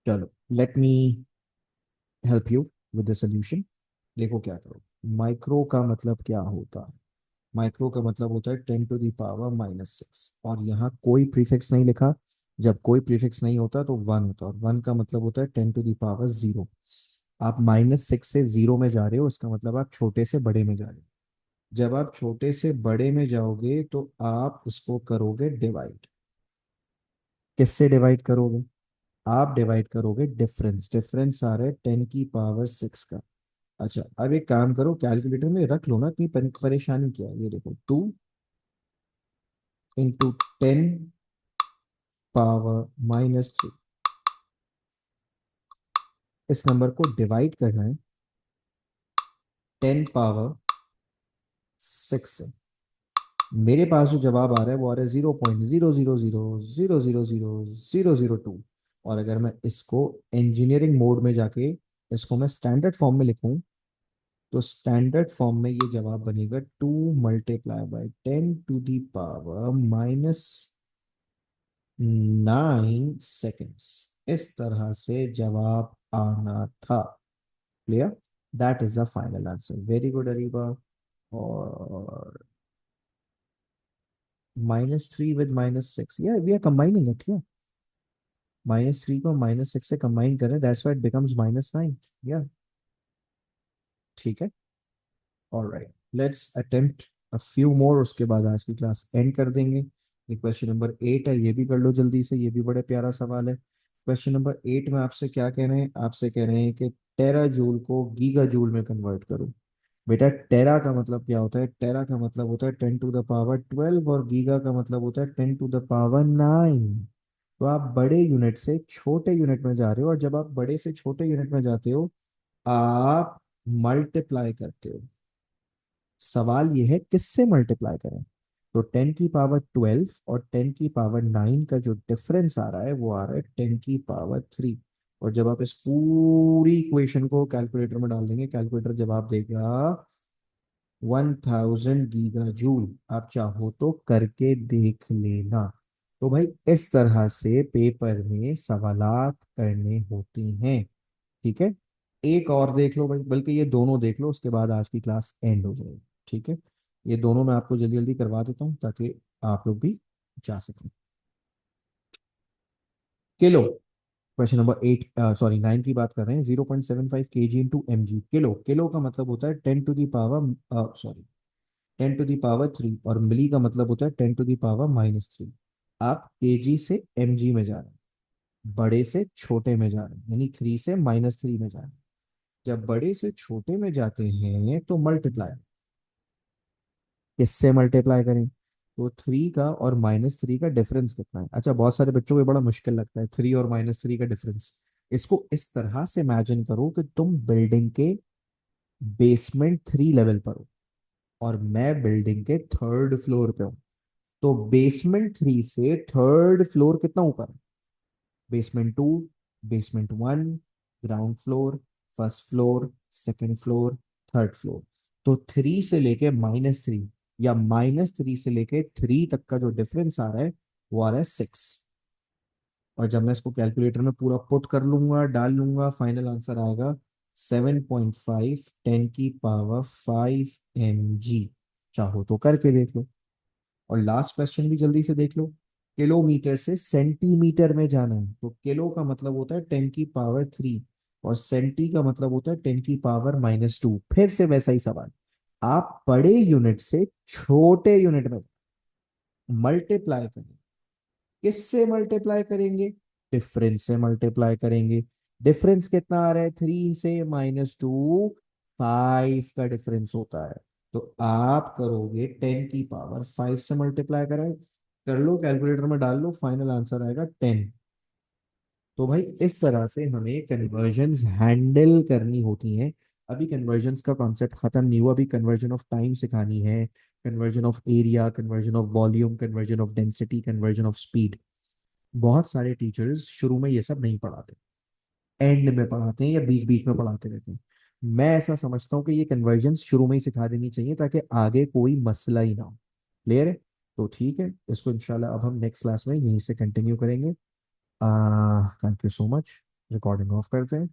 चलो, let me help you with the solution. देखो क्या करो। माइक्रो का मतलब क्या होता है? माइक्रो का मतलब होता है 10⁻⁻⁶, और यहाँ कोई प्रीफिक्स नहीं लिखा। जब कोई प्रीफिक्स नहीं होता तो वन होता है, और वन का मतलब होता है 10⁻0। आप -6 से जीरो में जा रहे हो, इसका मतलब आप छोटे से बड़े में जा रहे हो। जब आप छोटे से बड़े में जाओगे तो आप उसको करोगे डिवाइड। किससे डिवाइड करोगे? आप डिवाइड करोगे डिफरेंस। डिफरेंस आ रहा है 10⁻6 का। अच्छा, अब एक काम करो, कैलकुलेटर में रख लो ना, इतनी परेशानी क्या है? ये देखो, 2 × 10⁻³ इस नंबर को डिवाइड करना है 10⁻6 से। मेरे पास जो जवाब आ रहा है वो आ रहा है 0.000000002। और अगर मैं इसको इंजीनियरिंग मोड में जाके इसको मैं स्टैंडर्ड फॉर्म में लिखूं, तो स्टैंडर्ड फॉर्म में ये जवाब बनेगा 2 × 10⁻⁹ इस तरह से जवाब आना था। Clear? That is the final answer. Very good Areeba. और -3 विद -6, या वी आर कंबाइनिंग इट। या -3 को -6 से कंबाइन करें, दैट्स व्हाई इट बिकम्स -9। या ठीक है। Alright, let's attempt a few more, उसके बाद आज की क्लास एंड कर देंगे। ये क्वेश्चन नंबर 8 है, ये भी कर लो जल्दी से, ये भी बड़े प्यारा सवाल है। क्वेश्चन नंबर 8 में आपसे क्या कह रहे हैं? आपसे कह रहे हैं कि टेरा जूल को गीगा जूल में कन्वर्ट करो। बेटा, टेरा का मतलब क्या होता है? टेरा का मतलब होता है 10⁻12, और गीगा का मतलब होता है 10⁻9। तो आप बड़े यूनिट से छोटे यूनिट में जा रहे हो, और जब आप बड़े से छोटे यूनिट में जाते हो, आप मल्टीप्लाई करते हो। सवाल ये है किससे मल्टीप्लाई करें? तो 10⁻12 और 10⁻9 का जो डिफरेंस आ रहा है वो आ रहा है 10⁻3। और जब आप इस पूरी इक्वेशन को कैलकुलेटर में डाल देंगे, कैलकुलेटर जवाब देगा 1000 गीगा जूल। आप चाहो तो करके देख लेना। तो भाई, इस तरह से पेपर में सवालात करने होते हैं। ठीक है। एक और देख लो भाई, बल्कि ये दोनों देख लो, उसके बाद आज की क्लास एंड हो जाएगी। ठीक है। ये दोनों मैं आपको जल्दी जल्दी करवा देता हूँ ताकि आप लोग भी जा सकें। किलो। क्वेश्चन नंबर 8, सॉरी 9 की बात कर रहे हैं। 0.75 kg × mg। किलो, किलो का मतलब होता है 10⁻, सॉरी 10⁻3, और मिली का मतलब होता है 10⁻−3। आप केजी से एमजी में जा रहे हैं, बड़े से छोटे में जा रहे हैं, यानी 3 से -3 में जा रहे हैं। जब बड़े से छोटे में जाते हैं तो मल्टीप्लाई। किससे मल्टीप्लाई करें? तो 3 का और -3 का डिफरेंस कितना है? अच्छा, बहुत सारे बच्चों को ये बड़ा मुश्किल लगता है 3 और -3 का डिफरेंस। इसको इस तरह से इमेजिन करो कि तुम बिल्डिंग के बेसमेंट 3 लेवल पर हो, और मैं बिल्डिंग के थर्ड फ्लोर पे हूँ। तो बेसमेंट 3 से थर्ड फ्लोर कितना ऊपर है? Basement 2, basement 1, ground floor, first floor, second floor, third floor. तो 3 से लेके -3, या -3 से लेके 3 तक का जो डिफरेंस आ रहा है वो आ रहा है 6। और जब मैं इसको कैलकुलेटर में पूरा पुट कर लूंगा, डाल लूंगा, फाइनल आंसर आएगा 7.5 10⁻5 mg। चाहो तो करके देख लो। और लास्ट क्वेश्चन भी जल्दी से देख लो। किलोमीटर से सेंटीमीटर में जाना है, तो किलो का मतलब होता है 10⁻3, और सेंटी का मतलब होता है 10⁻²। फिर से वैसा ही सवाल। आप बड़े यूनिट से छोटे यूनिट में मल्टीप्लाई करें। किससे मल्टीप्लाई करेंगे? डिफरेंस से मल्टीप्लाई करेंगे। डिफरेंस कितना आ रहा है? 3 से -2, 5 का डिफरेंस होता है। तो आप करोगे 10⁻5 से मल्टीप्लाई करें, कर लो, कैलकुलेटर में डाल लो, फाइनल आंसर आएगा 10। तो भाई, इस तरह से हमें कन्वर्जन्स हैंडल करनी होती हैं। अभी कन्वर्जन्स का कॉन्सेप्ट खत्म नहीं हुआ, अभी कन्वर्जन ऑफ टाइम सिखानी है, conversion of area, conversion of volume, conversion of density, conversion of speed. बहुत सारे टीचर्स शुरू में ये सब नहीं पढ़ाते, एंड में पढ़ाते हैं या बीच बीच में पढ़ाते रहते हैं। मैं ऐसा समझता हूँ कि ये कन्वर्जन्स शुरू में ही सिखा देनी चाहिए ताकि आगे कोई मसला ही ना हो। क्लियर है? तो ठीक है, इसको इंशाल्लाह अब हम नेक्स्ट क्लास में यहीं से कंटिन्यू करेंगे। Thank you so much. Recording of करते हैं।